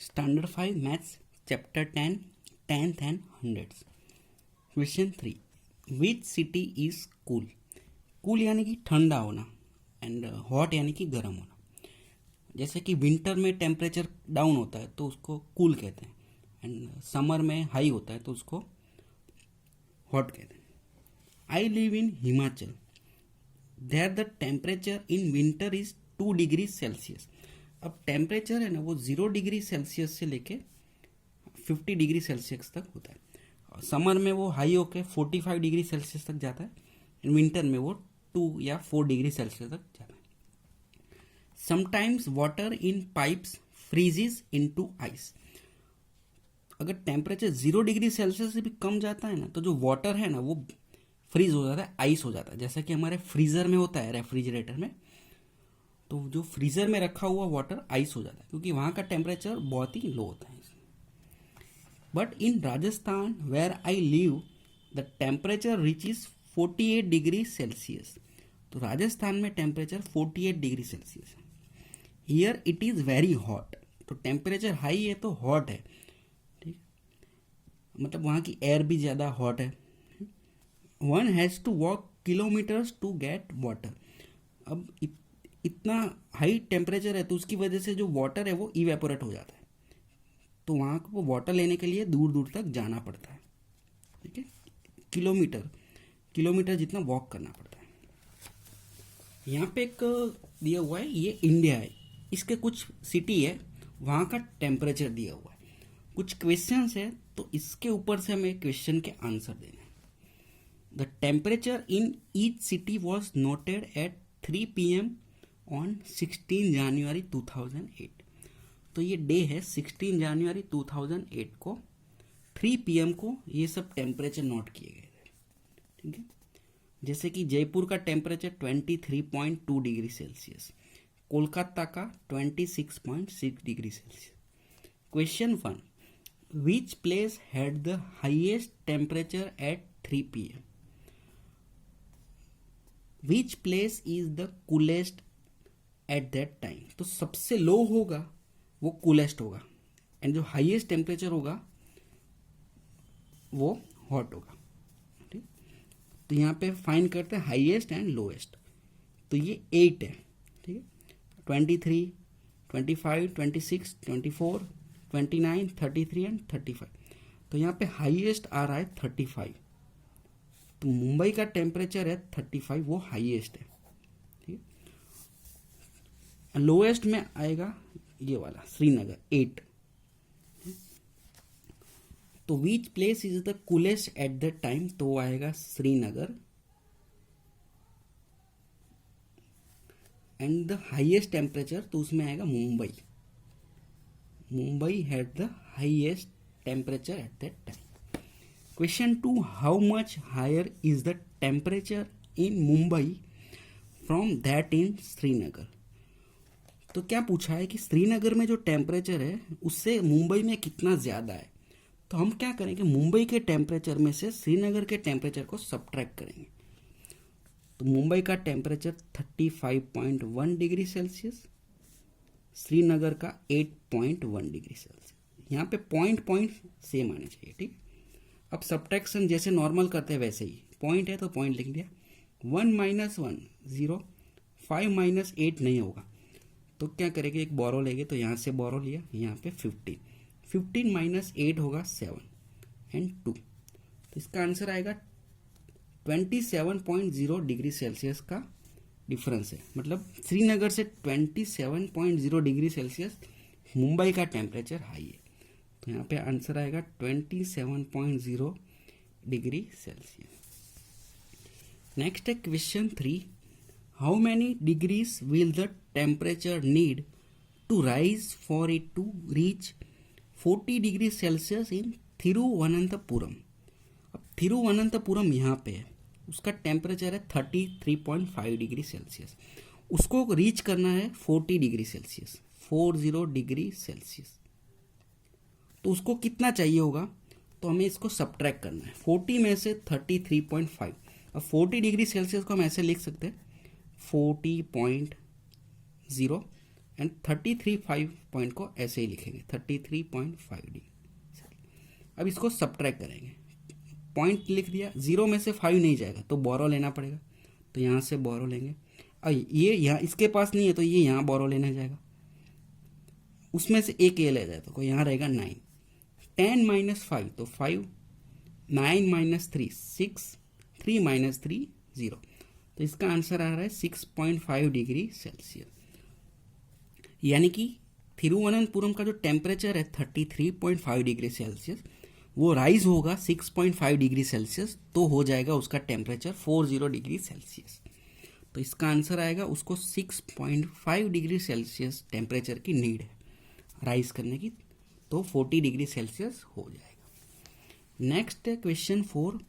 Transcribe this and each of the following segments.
Standard 5 Maths Chapter 10 10th and hundreds. Question 3. Which city is cool? Cool यानी कि ठंडा होना एंड हॉट यानी कि गर्म होना. जैसे कि विंटर में टेम्परेचर डाउन होता है तो उसको कूल कहते हैं एंड समर में हाई होता है तो उसको हॉट कहते हैं. I live in Himachal. There the temperature in winter is 2 degree Celsius. अब टेम्परेचर है ना वो 0 डिग्री सेल्सियस से लेके 50 डिग्री सेल्सियस तक होता है. समर में वो हाई होके 45 डिग्री सेल्सियस तक जाता है. विंटर में वो 2 या 4 डिग्री सेल्सियस तक जाता है. Sometimes water in pipes फ्रीजेज into ice. अगर टेम्परेचर 0 डिग्री सेल्सियस से भी कम जाता है ना तो जो वाटर है ना वो फ्रीज हो जाता है, आइस हो जाता है. जैसा कि हमारे फ्रीजर में होता है, रेफ्रिजरेटर में, तो जो फ्रीजर में रखा हुआ वाटर आइस हो जाता है क्योंकि वहाँ का टेम्परेचर बहुत ही लो होता है. But in Rajasthan where I live the temperature reaches 48 degree Celsius. तो राजस्थान में टेम्परेचर 48 डिग्री सेल्सियस है. Here it is very hot. तो टेम्परेचर हाई है तो हॉट है, ठीक, मतलब वहाँ की एयर भी ज़्यादा हॉट है. One has to walk kilometres to get water. अब इतना हाई टेम्परेचर है तो उसकी वजह से जो वाटर है वो इवेपोरेट हो जाता है, तो वहाँ को वाटर लेने के लिए दूर दूर तक जाना पड़ता है. ठीक है, किलोमीटर जितना वॉक करना पड़ता है. यहाँ पे एक दिया हुआ है, ये इंडिया है, इसके कुछ सिटी है, वहाँ का टेम्परेचर दिया हुआ है. कुछ क्वेश्चंस है तो इसके ऊपर से हमें क्वेश्चन के आंसर देने हैं. The temperature in each city was noted at 3 PM on 16 January 2008. तो ये डे है 16 जनवरी 2008 को 3 PM को ये सब टेम्परेचर नोट किए गए थे. ठीक है, जैसे कि जयपुर का टेम्परेचर 23.2 डिग्री सेल्सियस, कोलकाता का 26.6 degree Celsius. Question 1. Which place had the highest temperature at 3 PM? Which place is the coolest eight that time? तो सबसे लो होगा वो कूलेस्ट होगा एंड जो हाईएस्ट टेम्परेचर होगा वो हॉट होगा. ठीक, तो यहाँ पे फाइंड करते हैं हाईएस्ट एंड लोएस्ट. तो ये 8 है. ठीक है, 23, 25, 26, 24, 29, 33 एंड 35. तो यहाँ पे हाईएस्ट आ रहा है 35. तो मुंबई का टेम्परेचर है 35, वो हाईएस्ट है. ठीक है, लोएस्ट में आएगा ये वाला श्रीनगर 8. तो which place is the coolest at the time? तो वो आएगा Srinagar. And the highest temperature तो उसमें आएगा Mumbai. Mumbai had the highest temperature at that time. Question 2. How much higher is the temperature in Mumbai from that in Srinagar? तो क्या पूछा है कि श्रीनगर में जो टेम्परेचर है उससे मुंबई में कितना ज़्यादा है. तो हम क्या करेंगे, मुंबई के टेम्परेचर में से श्रीनगर के टेम्परेचर को सब्ट्रैक्ट करेंगे. तो मुंबई का टेम्परेचर 35.1 डिग्री सेल्सियस, श्रीनगर का 8.1 डिग्री सेल्सियस. यहाँ पे पॉइंट सेम आने चाहिए. ठीक, अब सब्ट्रैक्शन जैसे नॉर्मल करते हैं वैसे ही, पॉइंट है तो पॉइंट लिख दिया. 1 - 1 0, 5 - 8 नहीं होगा तो क्या करेंगे, एक बोरो लेंगे. तो यहाँ से बोरो लिया, यहाँ पे 15 - 8 होगा 7 एंड 2. तो इसका आंसर आएगा 27.0 डिग्री सेल्सियस का डिफरेंस है. मतलब श्रीनगर से 27.0 डिग्री सेल्सियस मुंबई का टेम्परेचर हाई है. तो यहाँ पे आंसर आएगा 27.0 डिग्री सेल्सियस. नेक्स्ट है question 3. How many degrees will the temperature need to rise for it to reach 40 degree Celsius in Thiruvananthapuram? अब थिरुवनंतपुरम यहाँ पे है, उसका टेम्परेचर है 33.5 डिग्री सेल्सियस. उसको रीच करना है 40 डिग्री सेल्सियस, 40 डिग्री सेल्सियस. तो उसको कितना चाहिए होगा? तो हमें इसको सब्ट्रैक्ट करना है 40 में से 33.5. अब 40 डिग्री सेल्सियस को हम ऐसे लिख सकते हैं 40.0 एंड 33.5 पॉइंट को ऐसे ही लिखेंगे 33.5 डिग्री। अब इसको सब्ट्रैक्ट करेंगे, पॉइंट लिख दिया, 0 में से 5 नहीं जाएगा तो बोरो लेना पड़ेगा, तो यहाँ से बोरो लेंगे। अब ये यहाँ इसके पास नहीं है तो ये यहाँ बोरो लेना जाएगा, उसमें से एक ये ले जाए तो यहाँ रहेगा 9, 10 माइनस 5 तो 5, 9 माइनस 3 6, 3 माइनस 3 0, तो इसका आंसर आ रहा है 6.5 डिग्री सेल्सियस। यानी कि थिरुवनंतपुरम का जो टेम्परेचर है 33.5 डिग्री सेल्सियस, वो राइज होगा 6.5 डिग्री सेल्सियस, तो हो जाएगा उसका टेम्परेचर 40 डिग्री सेल्सियस। तो इसका आंसर आएगा, उसको 6.5 डिग्री सेल्सियस टेम्परेचर की नीड है राइज करने की, तो 40 डिग्री सेल्सियस हो जाएगा। नेक्स्ट है question 4,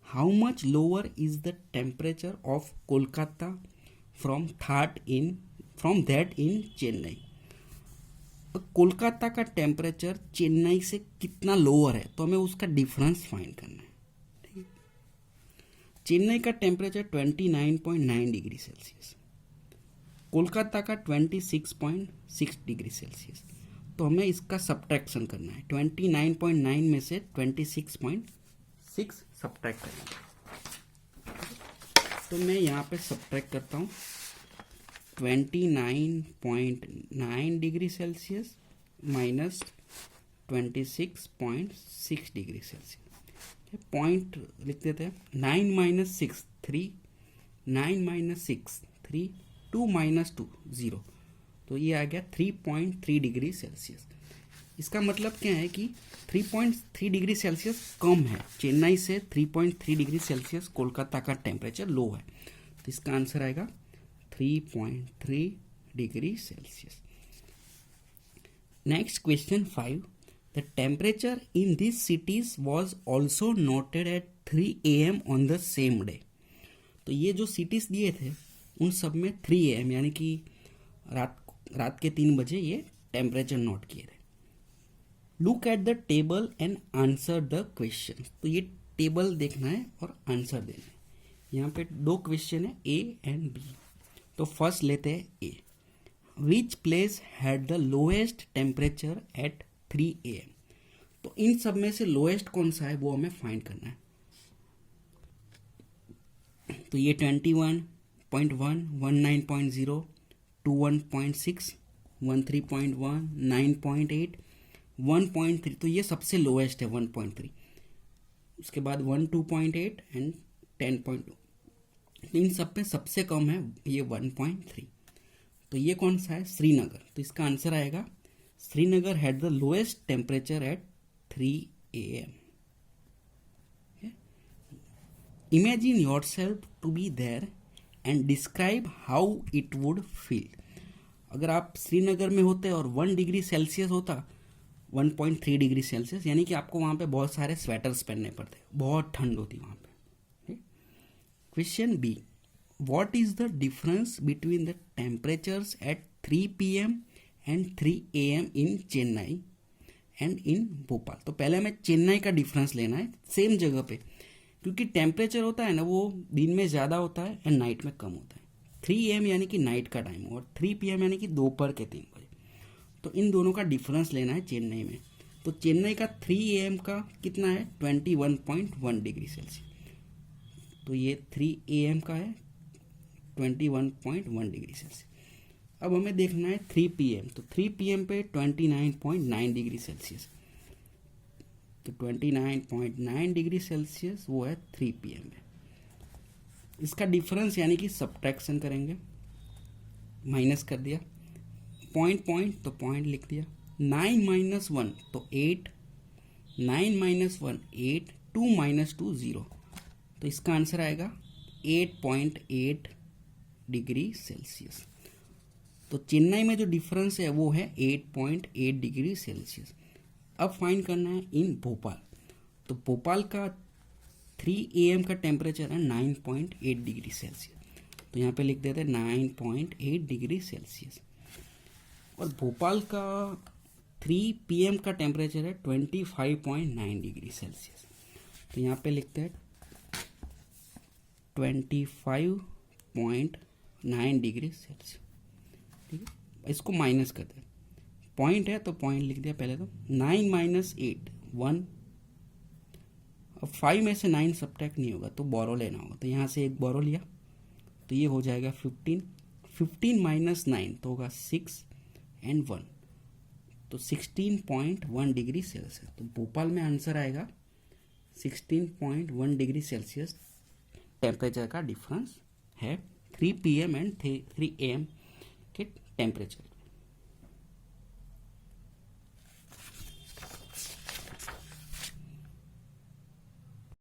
how much lower is the temperature of Kolkata from that इन चेन्नई। कोलकाता का टेम्परेचर चेन्नई से कितना लोअर है, तो हमें उसका डिफरेंस फाइंड करना है। ठीक है, चेन्नई का टेम्परेचर 29.9 डिग्री सेल्सियस, कोलकाता का 26.6 डिग्री सेल्सियस, तो हमें इसका सब्ट्रैक्शन करना है। 29.9 में से 26.6 सब्ट्रैक्ट करना है, तो मैं यहाँ पे सब्ट्रैक्ट करता हूँ 29.9 degree Celsius minus 26.6 degree Celsius. Point लिख देते हैं, 9 माइनस 6 3, 9 माइनस 6 3, 2 माइनस 2 0, तो ये आ गया 3.3 डिग्री सेल्सियस। इसका मतलब क्या है कि 3.3 डिग्री सेल्सियस कम है चेन्नई से, 3.3 डिग्री सेल्सियस कोलकाता का टेम्परेचर लो है, तो इसका आंसर आएगा 3.3 degree Celsius. Next question 5, the temperature in this cities was also noted at 3 AM on the same day. तो ये जो सिटीज दिए थे उन सब में 3 AM यानी कि रात के 3 बजे ये टेम्परेचर नोट किए थे। Look at the table and answer the question. तो ये टेबल देखना है और आंसर देना है। यहाँ पे 2 क्वेश्चन है, ए एंड बी। तो फर्स्ट लेते हैं a, which place had the lowest temperature at 3 AM। तो इन सब में से लोएस्ट कौन सा है वो हमें फाइंड करना है। तो ये 21.1, 19.0, 21.6, 13.1, 9.8, 1.3, तो ये सबसे लोएस्ट है 1.3। उसके बाद 1, 2.8 एंड 10.2, इन सब में सबसे कम है ये 1.3। तो ये कौन सा है, श्रीनगर। तो इसका आंसर आएगा, Srinagar had the lowest temperature at 3 AM। Imagine yourself to be there and describe how it would feel. अगर आप श्रीनगर में होते और 1 डिग्री सेल्सियस होता, 1.3 डिग्री सेल्सियस, यानी कि आपको वहाँ पे बहुत सारे स्वेटर्स पहनने पड़ते, बहुत ठंड होती वहाँ पे। Question B, what is the difference between the temperatures at 3 PM and 3 AM in Chennai and in Bhopal. तो पहले हमें चेन्नई का डिफरेंस लेना है सेम जगह पे, क्योंकि टेम्परेचर होता है ना वो दिन में ज़्यादा होता है एंड नाइट में कम होता है। 3 AM यानी कि नाइट का टाइम और 3 PM यानी कि दोपहर के 3 बजे। तो इन दोनों का डिफरेंस लेना है चेन्नई में। तो चेन्नई का 3 AM का कितना है, 21.1 डिग्री सेल्सियस। तो ये 3 AM का है 21.1 डिग्री सेल्सियस। अब हमें देखना है 3 PM। तो 3 PM पे 29.9 डिग्री सेल्सियस, तो 29.9 डिग्री सेल्सियस वो है 3 PM में। इसका डिफरेंस यानी कि सब्ट्रैक्शन करेंगे, माइनस कर दिया, पॉइंट तो पॉइंट लिख दिया, 9 माइनस 1 तो 8, 9 माइनस 1 8, 2 माइनस 2 0, तो इसका आंसर आएगा 8.8 डिग्री सेल्सियस। तो चेन्नई में जो डिफरेंस है वो है 8.8 डिग्री सेल्सियस। अब फाइंड करना है इन भोपाल। तो भोपाल का 3 AM का टेम्परेचर है 9.8 डिग्री सेल्सियस, तो यहाँ पे लिख देते हैं 9.8 डिग्री सेल्सियस। और भोपाल का 3 PM का टेम्परेचर है 25.9 डिग्री सेल्सियस, तो यहाँ पे लिखते हैं 25.9 डिग्री सेल्सियस। ठीक है, इसको माइनस कर दे, पॉइंट है तो पॉइंट लिख दिया पहले, तो 9 माइनस 8 1। अब 5 में से 9 सब्ट्रैक्ट नहीं होगा तो बोरो लेना होगा, तो यहाँ से एक बोरो लिया तो ये हो जाएगा 15। 15 माइनस 9 तो होगा 6 एंड 1, तो 16.1 डिग्री सेल्सियस। तो भोपाल में आंसर आएगा 16.1 डिग्री सेल्सियस टेम्परेचर का डिफरेंस है 3 PM एंड 3 AM के टेम्परेचर।